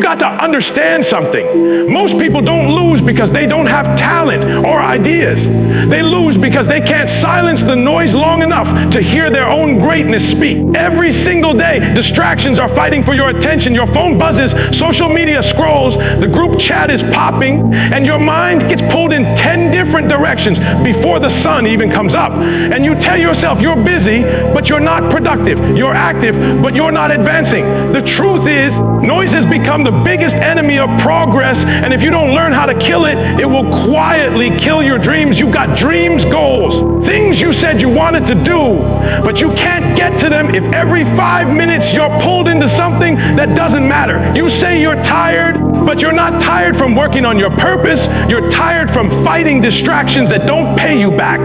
got to understand something. Most people don't lose because they don't have talent or ideas. They lose because they can't silence the noise long enough to hear their own greatness speak. Every single day, distractions are fighting for your attention. Your phone buzzes, social media scrolls, the group chat is popping, and your mind gets pulled in 10 different directions before the sun even comes up. And you tell yourself you're busy, but you're not productive. You're active, but you're not advancing. The truth is, noise has become the biggest enemy of progress, and if you don't learn how to kill it, it will quietly kill your dreams. You've got dreams, goals, things you said you wanted to do, but you can't get to them if every 5 minutes you're pulled into something that doesn't matter. You say you're tired, but you're not tired from working on your purpose. You're tired from fighting distractions that don't pay you back.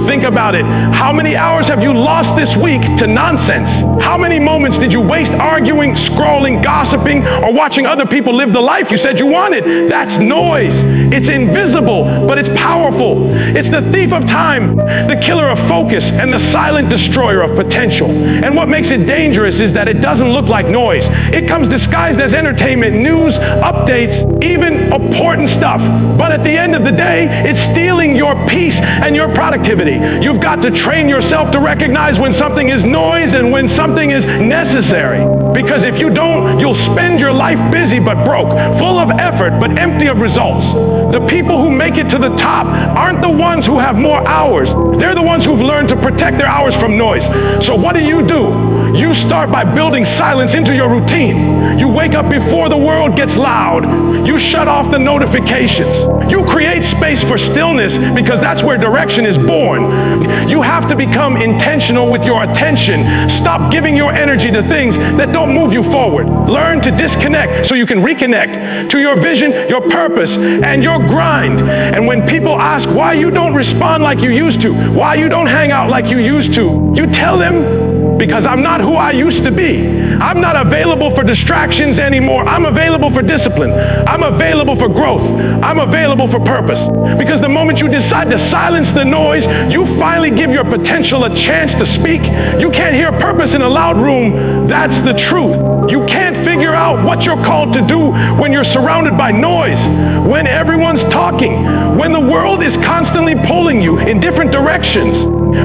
Think about it. How many hours have you lost this week to nonsense? How many moments did you waste arguing, scrolling, gossiping, or watching other people live the life you said you wanted? That's noise. It's invisible, but it's powerful. It's the thief of time, the killer of focus, and the silent destroyer of potential. And what makes it dangerous is that it doesn't look like noise. It comes disguised as entertainment, news, updates, even important stuff. But at the end of the day, it's stealing your peace and your productivity. You've got to train yourself to recognize when something is noise and when something is necessary. Because if you don't, you'll spend your life busy but broke, full of effort but empty of results. The people who make it to the top aren't the ones who have more hours. They're the ones who've learned to protect their hours from noise. So what do? You start by building silence into your routine. You wake up before the world gets loud. You shut off the notifications. You create space for stillness because that's where direction is born. You have to become intentional with your attention. Stop giving your energy to things that don't move you forward. Learn to disconnect so you can reconnect to your vision, your purpose, and your grind. And when people ask why you don't respond like you used to, why you don't hang out like you used to, you tell them, because I'm not who I used to be. I'm not available for distractions anymore. I'm available for discipline. I'm available for growth. I'm available for purpose. Because the moment you decide to silence the noise, you finally give your potential a chance to speak. You can't hear purpose in a loud room. That's the truth. You can't figure out what you're called to do when you're surrounded by noise, when everyone's talking, when the world is constantly pulling you in different directions,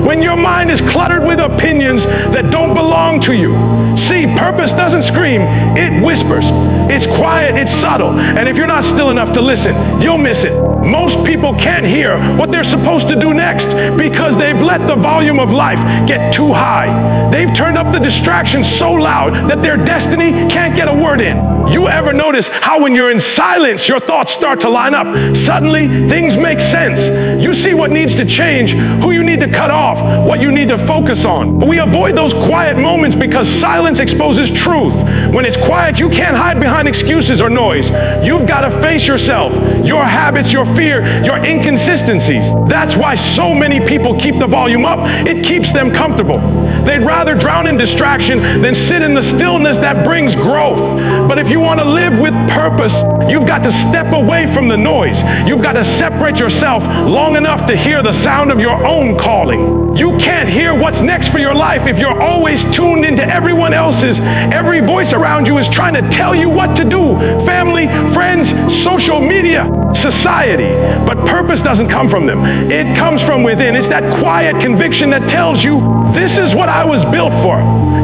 when your mind is cluttered with opinions that don't belong to you. See, purpose doesn't scream, it whispers. It's quiet, it's subtle, and if you're not still enough to listen, you'll miss it. Most people can't hear what they're supposed to do next because they've let the volume of life get too high. They've turned up the distractions so loud that their destiny can't get a word in. You ever notice how when you're in silence, your thoughts start to line up? Suddenly, things make sense. You see what needs to change, who you need to cut off, what you need to focus on. But we avoid those quiet moments because silence exposes truth. When it's quiet, you can't hide behind excuses or noise. You've got to face yourself, your habits, your fear, your inconsistencies. That's why so many people keep the volume up. It keeps them comfortable. They'd rather drown in distraction than sit in the stillness that brings growth. But if you want to live with purpose, you've got to step away from the noise. You've got to separate yourself long enough to hear the sound of your own calling. You can't hear what's next for your life if you're always tuned into everyone else's. Every voice around you is trying to tell you what to do. Family, friends, social media, society. But purpose doesn't come from them. It comes from within. It's that quiet conviction that tells you, this is what I was built for.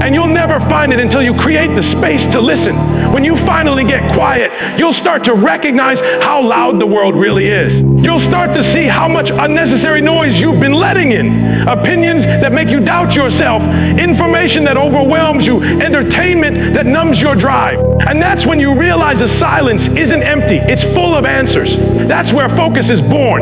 And you'll never find it until you create the space to listen. When you finally get quiet, you'll start to recognize how loud the world really is. You'll start to see how much unnecessary noise you've been letting in. Opinions that make you doubt yourself, information that overwhelms you, entertainment that numbs your drive. And that's when you realize the silence isn't empty, it's full of answers. That's where focus is born.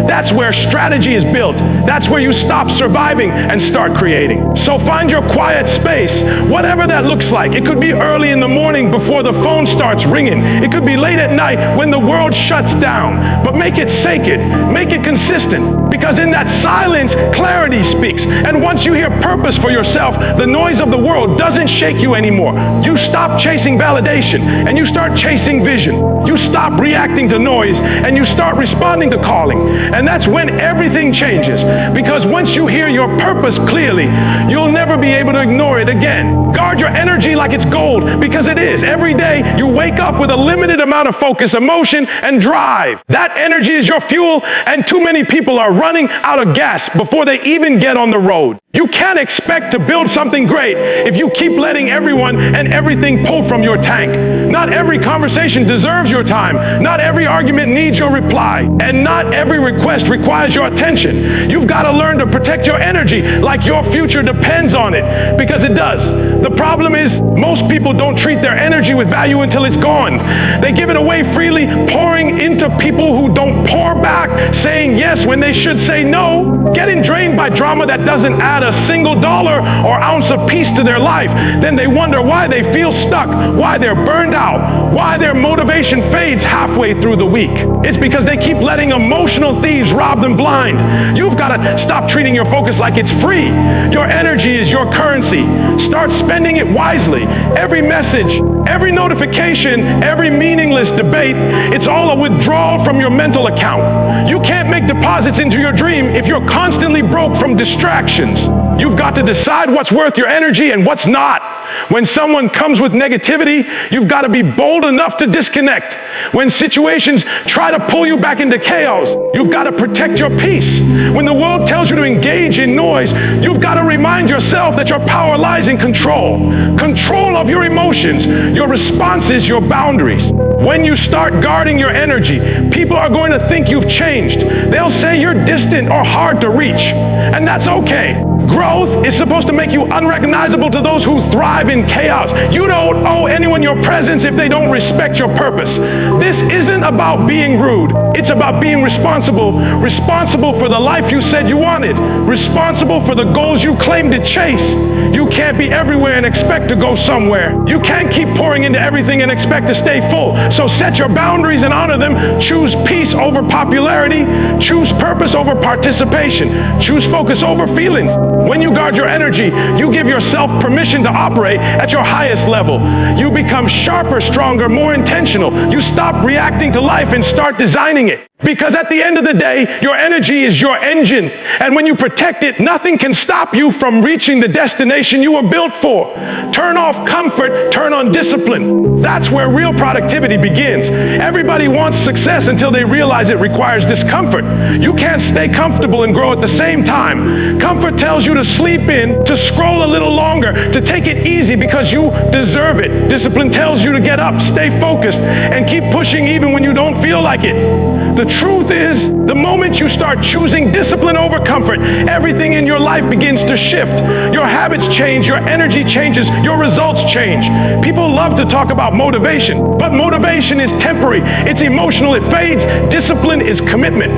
That's where strategy is built. That's where you stop surviving and start creating. So find your quiet space, whatever that looks like. It could be early in the morning before the phone starts ringing. It could be late at night when the world shuts down. But make it sacred, make it consistent, because in that silence, clarity speaks. And once you hear purpose for yourself, the noise of the world doesn't shake you anymore. You stop chasing validation and you start chasing vision. You stop reacting to noise and you start responding to calling. And that's when everything changes. Because once you hear your purpose clearly, you'll never be able to ignore it again. Guard your energy like it's gold, because it is. Every day you wake up with a limited amount of focus, emotion, and drive. That energy is your fuel, and too many people are running out of gas before they even get on the road. You can't expect to build something great if you keep letting everyone and everything pull from your tank. Not every conversation deserves your time. Not every argument needs your reply. And not every request requires your attention. You've got to learn to protect your energy like your future depends on it, because it does. The problem is most people don't treat their energy with value until it's gone. They give it away freely, pouring into people who don't pour back, saying yes when they should say no, getting drained by drama that doesn't add a single dollar or ounce of peace to their life. Then they wonder why they feel stuck, why they're burned out, why their motivation fades halfway through the week. It's because they keep letting emotional thieves rob them blind. You've got to stop treating your focus like it's free. Your energy is your currency. Start spending it wisely. Every message, every notification, every meaningless debate, it's all a withdrawal from your mental account. You can't make deposits into your dream if you're constantly broke from distractions. You've got to decide what's worth your energy and what's not. When someone comes with negativity, you've got to be bold enough to disconnect. When situations try to pull you back into chaos, you've got to protect your peace. When the world tells you to engage in noise, you've got to remind yourself that your power lies in control. Control of your emotions, your responses, your boundaries. When you start guarding your energy, people are going to think you've changed. They'll say you're distant or hard to reach, and that's okay. Growth is supposed to make you unrecognizable to those who thrive in chaos. You don't owe anyone your presence if they don't respect your purpose. This isn't about being rude. It's about being responsible. Responsible for the life you said you wanted. Responsible for the goals you claim to chase. You can't be everywhere and expect to go somewhere. You can't keep pouring into everything and expect to stay full. So set your boundaries and honor them. Choose peace over popularity. Choose purpose over participation. Choose focus over feelings. When you guard your energy, you give yourself permission to operate at your highest level. You become sharper, stronger, more intentional. You stop reacting to life and start designing it. Because at the end of the day, your energy is your engine. And when you protect it, nothing can stop you from reaching the destination you were built for. Turn off comfort, turn on discipline. That's where real productivity begins. Everybody wants success until they realize it requires discomfort. You can't stay comfortable and grow at the same time. Comfort tells you to sleep in, to scroll a little longer, to take it easy because you deserve it. Discipline tells you to get up, stay focused, and keep pushing even when you don't feel like it. The truth is, the moment you start choosing discipline over comfort, everything in your life begins to shift. Your habits change, your energy changes, your results change. People love to talk about motivation, but motivation is temporary. It's emotional, it fades. Discipline is commitment.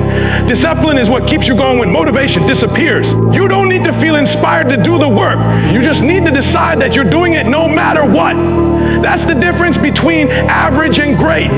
Discipline is what keeps you going when motivation disappears. You don't need to feel inspired to do the work. You just need to decide that you're doing it no matter what. That's the difference between average and great.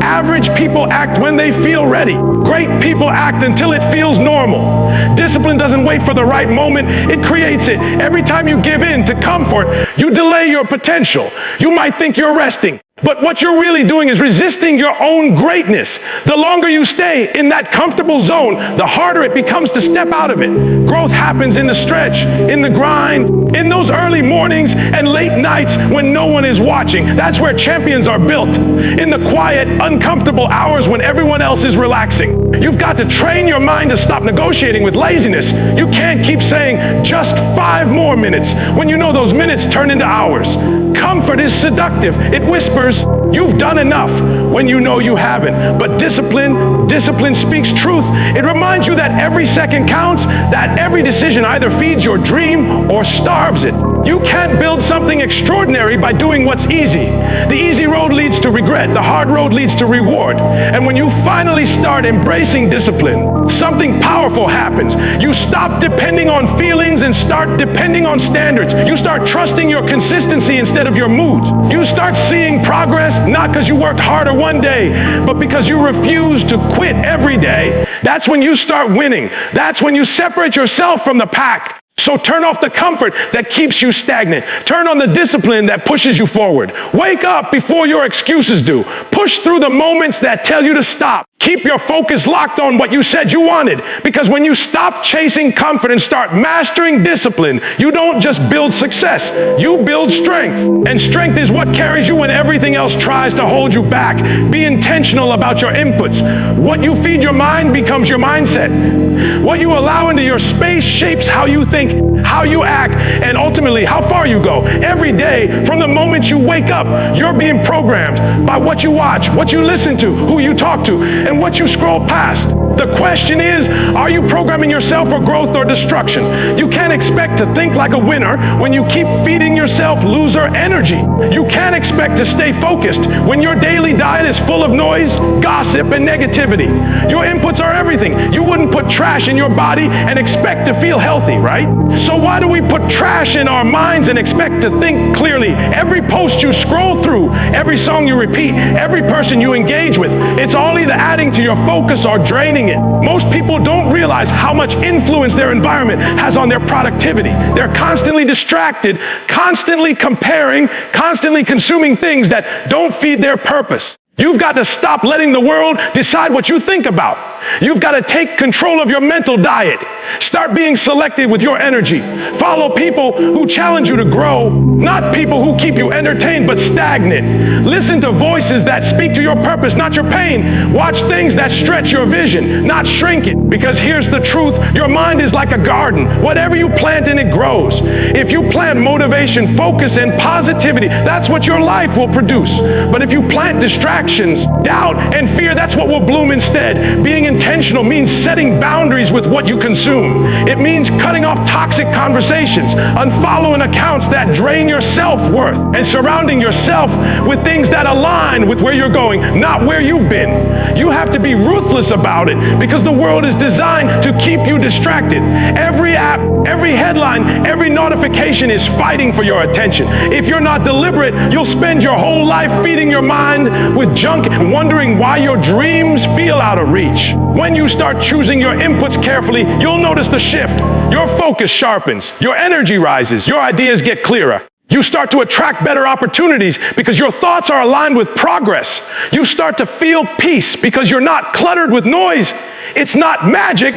Average people act when they feel ready. Great people act until it feels normal. Discipline doesn't wait for the right moment, it creates it. Every time you give in to comfort, you delay your potential. You might think you're resting, but what you're really doing is resisting your own greatness. The longer you stay in that comfortable zone, the harder it becomes to step out of it. Growth happens in the stretch, in the grind, in those early mornings and late nights when no one is watching. That's where champions are built. In the quiet, uncomfortable hours when everyone else is relaxing. You've got to train your mind to stop negotiating with laziness. You can't keep saying just 5 more minutes when you know those minutes turn into hours. Comfort is seductive. It whispers, you've done enough, when you know you haven't. But discipline speaks truth. It reminds you that every second counts, that every decision either feeds your dream or starves it. You can't build something extraordinary by doing what's easy. The easy road leads to regret. The hard road leads to reward. And when you finally start embracing discipline, something powerful happens. You stop depending on feelings and start depending on standards. You start trusting your consistency instead of your mood. You start seeing progress not because you worked harder one day, but because you refuse to quit every day. That's when you start winning. That's when you separate yourself from the pack. So turn off the comfort that keeps you stagnant. Turn on the discipline that pushes you forward. Wake up before your excuses do. Push through the moments that tell you to stop. Keep your focus locked on what you said you wanted, because when you stop chasing comfort and start mastering discipline, you don't just build success, you build strength. And strength is what carries you when everything else tries to hold you back. Be intentional about your inputs. What you feed your mind becomes your mindset. What you allow into your space shapes how you think, how you act, and ultimately how far you go. Every day, from the moment you wake up, you're being programmed by what you watch, what you listen to, who you talk to, and what you scroll past. The question is, are you programming yourself for growth or destruction? You can't expect to think like a winner when you keep feeding yourself loser energy. You can't expect to stay focused when your daily diet is full of noise, gossip, and negativity. Your inputs are everything. You wouldn't put trash in your body and expect to feel healthy, right? So why do we put trash in our minds and expect to think clearly? Every post you scroll through, every song you repeat, every person you engage with, it's all either adding to your focus or draining it. Most people don't realize how much influence their environment has on their productivity. They're constantly distracted, constantly comparing, constantly consuming things that don't feed their purpose. You've got to stop letting the world decide what you think about. You've got to take control of your mental diet. Start being selective with your energy. Follow people who challenge you to grow, not people who keep you entertained but stagnant. Listen to voices that speak to your purpose, not your pain. Watch things that stretch your vision, not shrink it. Because here's the truth, your mind is like a garden. Whatever you plant in it grows. If you plant motivation, focus, and positivity, that's what your life will produce. But if you plant distractions, doubt, and fear, that's what will bloom instead. Being intentional means setting boundaries with what you consume. It means cutting off toxic conversations, unfollowing accounts that drain your self-worth, and surrounding yourself with things that align with where you're going, not where you've been. You have to be ruthless about it because the world is designed to keep you distracted. Every app, every headline, every notification is fighting for your attention. If you're not deliberate, you'll spend your whole life feeding your mind with junk and wondering why your dreams feel out of reach. When you start choosing your inputs carefully, you'll notice the shift. Your focus sharpens, your energy rises, your ideas get clearer. You start to attract better opportunities because your thoughts are aligned with progress. You start to feel peace because you're not cluttered with noise. It's not magic,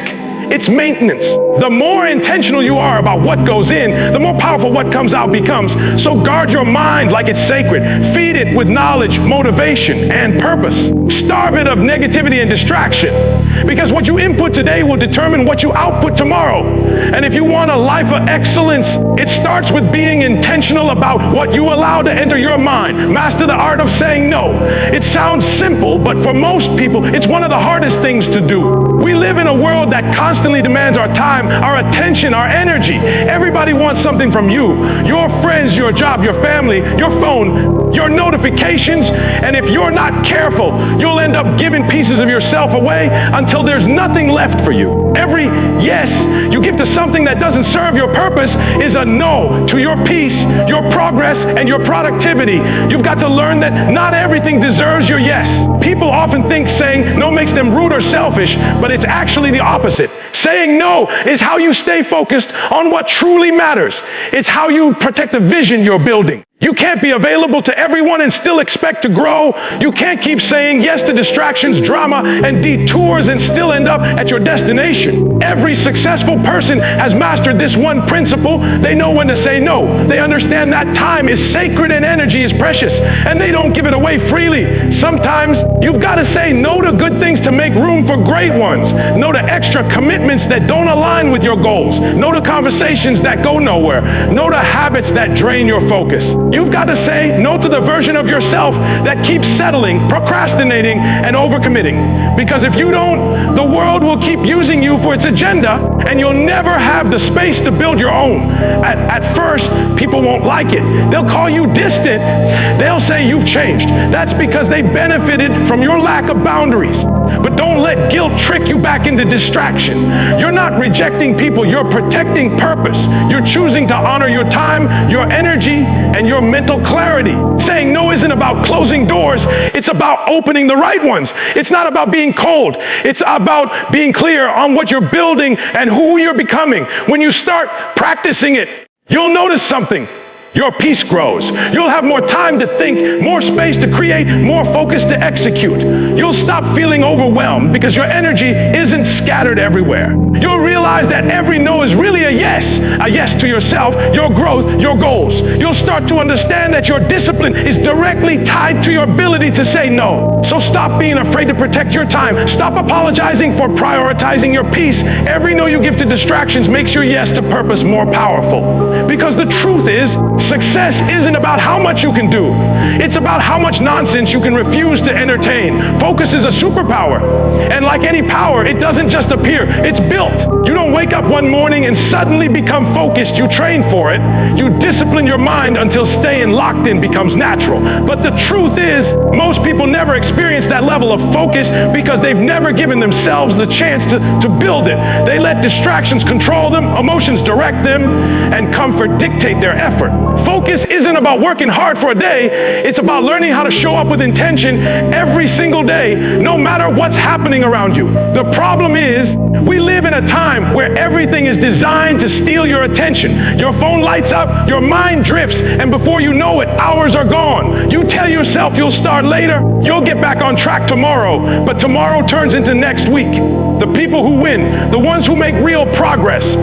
it's maintenance. The more intentional you are about what goes in, the more powerful what comes out becomes. So guard your mind like it's sacred. Feed it with knowledge, motivation, and purpose. Starve it of negativity and distraction. Because what you input today will determine what you output tomorrow. And if you want a life of excellence, it starts with being intentional about what you allow to enter your mind. Master the art of saying no. It sounds simple, but for most people, it's one of the hardest things to do. We live in a world that constantly demands our time, our attention, our energy. Everybody wants something from you. Your friends, your job, your family, your phone, your notifications. And if you're not careful, you'll end up giving pieces of yourself away until there's nothing left for you. Every yes you give to something that doesn't serve your purpose is a no to your peace, your progress, and your productivity. You've got to learn that not everything deserves your yes. People often think saying no makes them rude or selfish, but it's actually the opposite. Saying no is how you stay focused on what truly matters. It's how you protect the vision you're building. You can't be available to everyone and still expect to grow. You can't keep saying yes to distractions, drama, and detours and still end up at your destination. Every successful person has mastered this one principle. They know when to say no. They understand that time is sacred and energy is precious, and they don't give it away freely. Sometimes you've got to say no to good things to make room for great ones. No to extra commitments that don't align with your goals. No to conversations that go nowhere. No to habits that drain your focus. You've got to say no to the version of yourself that keeps settling, procrastinating, and overcommitting. Because if you don't, the world will keep using you for its agenda, and you'll never have the space to build your own. At first, people won't like it. They'll call you distant. They'll say you've changed. That's because they benefited from your lack of boundaries. But don't let guilt trick you back into distraction. You're not rejecting people, you're protecting purpose. You're choosing to honor your time, your energy, and your mental clarity. Saying no isn't about closing doors, it's about opening the right ones. It's not about being cold. It's about being clear on what you're building and who you're becoming. When you start practicing it, you'll notice something. your peace grows. You'll have more time to think, more space to create, more focus to execute. You'll stop feeling overwhelmed because your energy isn't scattered everywhere. You'll realize that every no is really a yes to yourself, your growth, your goals. You'll start to understand that your discipline is directly tied to your ability to say no. So stop being afraid to protect your time. Stop apologizing for prioritizing your peace. Every no you give to distractions makes your yes to purpose more powerful. Because the truth is, success isn't about how much you can do. It's about how much nonsense you can refuse to entertain. Focus is a superpower. And like any power, it doesn't just appear, it's built. You don't wake up one morning and suddenly become focused. You train for it. You discipline your mind until staying locked in becomes natural. But the truth is, most people never experience that level of focus because they've never given themselves the chance to build it. They let distractions control them, emotions direct them, and comfort dictate their effort. Focus isn't about working hard for a day. It's about learning how to show up with intention every single day, no matter what's happening around you. The problem is, we live in a time where everything is designed to steal your attention. Your phone lights up, your mind drifts, and before you know it, hours are gone. You tell yourself you'll start later, you'll get back on track tomorrow, but tomorrow turns into next week. The people who win, the ones who make real progress,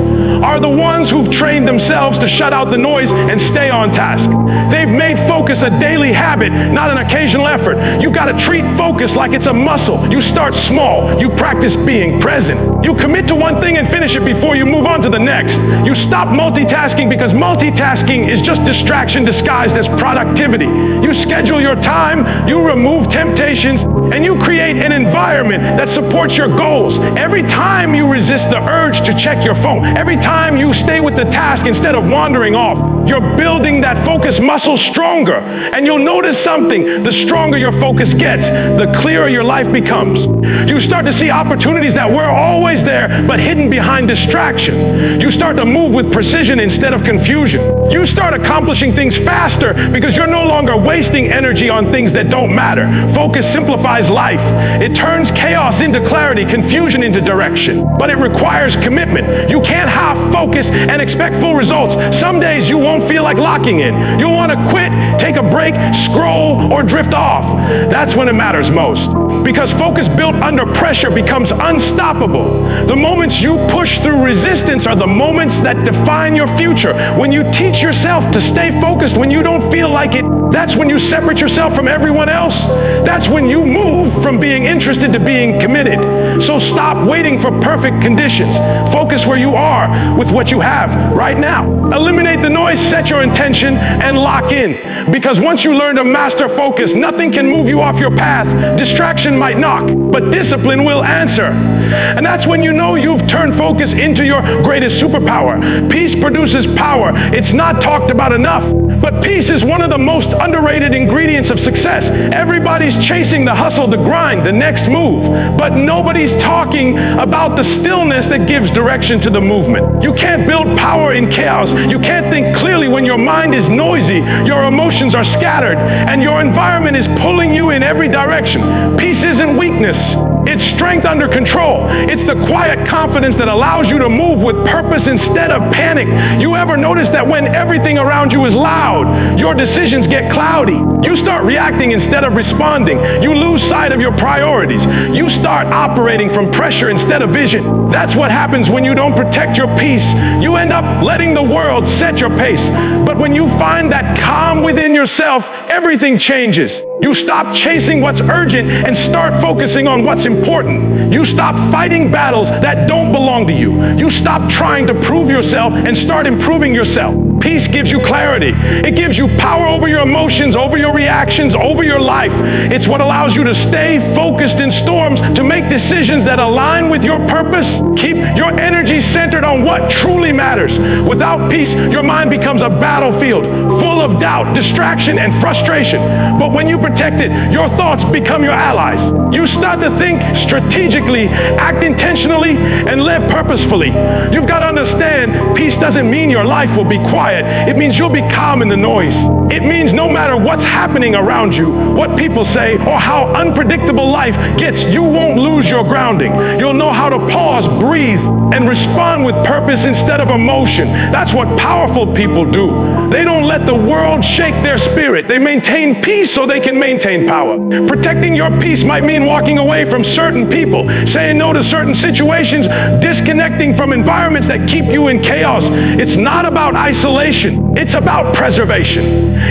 are the ones who've trained themselves to shut out the noise and stay on task. They've made focus a daily habit, not an occasional effort. You've got to treat focus like it's a muscle. You start small. You practice being present. You commit to one thing and finish it before you move on to the next. You stop multitasking because multitasking is just distraction disguised as productivity. You schedule your time, you remove temptations, and you create an environment that supports your goals. Every time you resist the urge to check your phone, every time you stay with the task instead of wandering off, you're building that focus muscle stronger. And you'll notice something. The stronger your focus gets, the clearer your life becomes. You start to see opportunities that were always there, but hidden behind distraction. You start to move with precision instead of confusion. You start accomplishing things faster because you're no longer wasting energy on things that don't matter. Focus simplifies life. It turns chaos into clarity, confusion into direction. But it requires commitment. You can't half focus and expect full results. Some days you won't feel like locking in. You'll want to quit, take a break, scroll, or drift off. That's when it matters most. Because focus built under pressure becomes unstoppable. The moments you push through resistance are the moments that define your future. When you teach yourself to stay focused when you don't feel like it, that's when you separate yourself from everyone else. That's when you move from being interested to being committed. So stop waiting for perfect conditions. Focus where you are with what you have right now. Eliminate the noise, set your intention, and lock in. Because once you learn to master focus, nothing can move you off your path. Distraction might knock, but discipline will answer. And that's when you know you've turned focus into your greatest superpower. Peace produces power. It's not talked about enough, but peace is one of the most underrated ingredients of success. Everybody's chasing the hustle, the grind, the next move, but nobody's talking about the stillness that gives direction to the movement. You can't build power in chaos. You can't think clearly when your mind is noisy, your emotions are scattered, and your environment is pulling you in every direction. Peace isn't weakness. It's strength under control. It's the quiet confidence that allows you to move with purpose instead of panic. You ever notice that when everything around you is loud, your decisions get cloudy? You start reacting instead of responding. You lose sight of your priorities. You start operating from pressure instead of vision. That's what happens when you don't protect your peace. You end up letting the world set your pace. But when you find that calm within yourself, everything changes. You stop chasing what's urgent and start focusing on what's important. You stop fighting battles that don't belong to you. You stop trying to prove yourself and start improving yourself. Peace gives you clarity. It gives you power over your emotions, over your reactions, over your life. It's what allows you to stay focused in storms, to make decisions that align with your purpose. Keep your energy centered on what truly matters. Without peace, your mind becomes a battlefield full of doubt, distraction, and frustration. But when you protect it, your thoughts become your allies. You start to think strategically, act intentionally, and live purposefully. You've got to understand, peace doesn't mean your life will be quiet. It means you'll be calm in the noise. It means no matter what's happening around you, what people say, or how unpredictable life gets, you won't lose your grounding. You'll know how to pause, breathe, and respond with purpose instead of emotion. That's what powerful people do. They don't let the world shake their spirit. They maintain peace so they can maintain power. Protecting your peace might mean walking away from certain people, saying no to certain situations, disconnecting from environments that keep you in chaos. It's not about isolation. It's about preservation.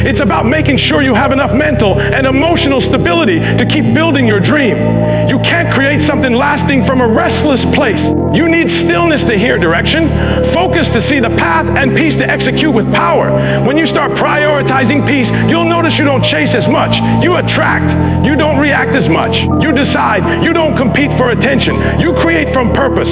It's about making sure you have enough mental and emotional stability to keep building your dream. You can't create something lasting from a restless place. You need stillness to hear direction, focus to see the path, and peace to execute with power. When you start prioritizing peace, you'll notice you don't chase as much. You attract. You don't react as much. You decide. You don't compete for attention. You create from purpose.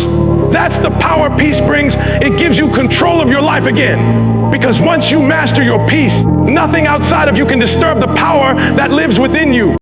That's the power peace brings. It gives you control of your life again. Because once you master your peace, nothing outside of you can disturb the power that lives within you.